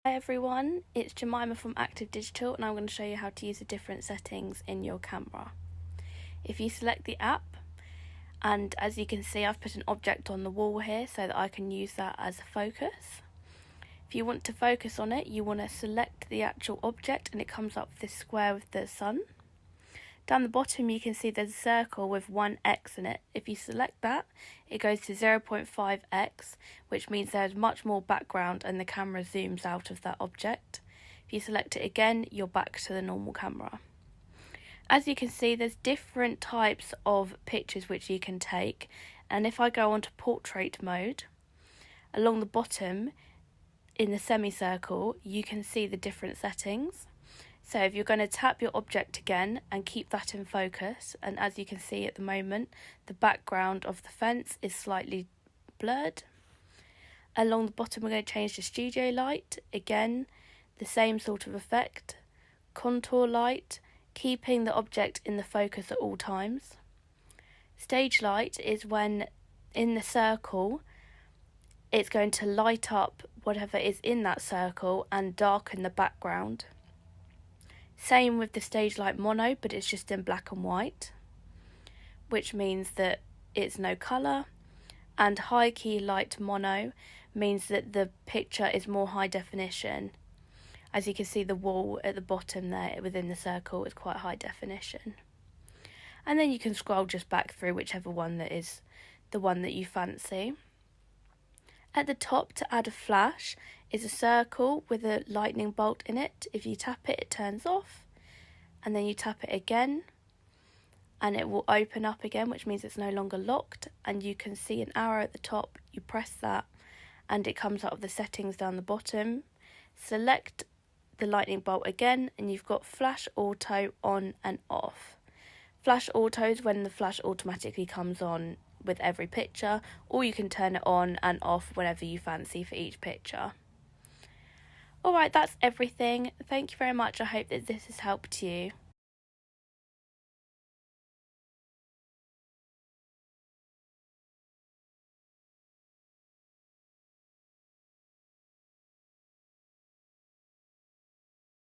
Hi everyone, it's Jemima from Active Digital and I'm going to show you how to use the different settings in your camera. If you select the app, and as you can see I've put an object on the wall here so that I can use that as a focus. If you want to focus on it, you want to select the actual object and it comes up with this square with the sun. Down the bottom you can see there's a circle with 1x in it. If you select that, it goes to 0.5x, which means there's much more background and the camera zooms out of that object. If you select it again, you're back to the normal camera. As you can see, there's different types of pictures which you can take, and if I go onto portrait mode, along the bottom in the semicircle you can see the different settings. So if you're going to tap your object again and keep that in focus, and as you can see at the moment, the background of the fence is slightly blurred. Along the bottom we're going to change to studio light, again the same sort of effect. Contour light, keeping the object in the focus at all times. Stage light is when in the circle it's going to light up whatever is in that circle and darken the background. Same with the stage light mono, but it's just in black and white, which means that it's no colour. And high key light mono means that the picture is more high definition. As you can see, the wall at the bottom there within the circle is quite high definition. And then you can scroll just back through whichever one that is the one that you fancy. At the top, to add a flash, is a circle with a lightning bolt in it. If you tap it, it turns off, and then you tap it again and it will open up again, which means it's no longer locked, and you can see an arrow at the top. You press that and it comes out of the settings down the bottom. Select the lightning bolt again and you've got flash auto on and off. Flash auto is when the flash automatically comes on with every picture, or you can turn it on and off whenever you fancy for each picture. Alright, that's everything. Thank you very much. I hope that this has helped you.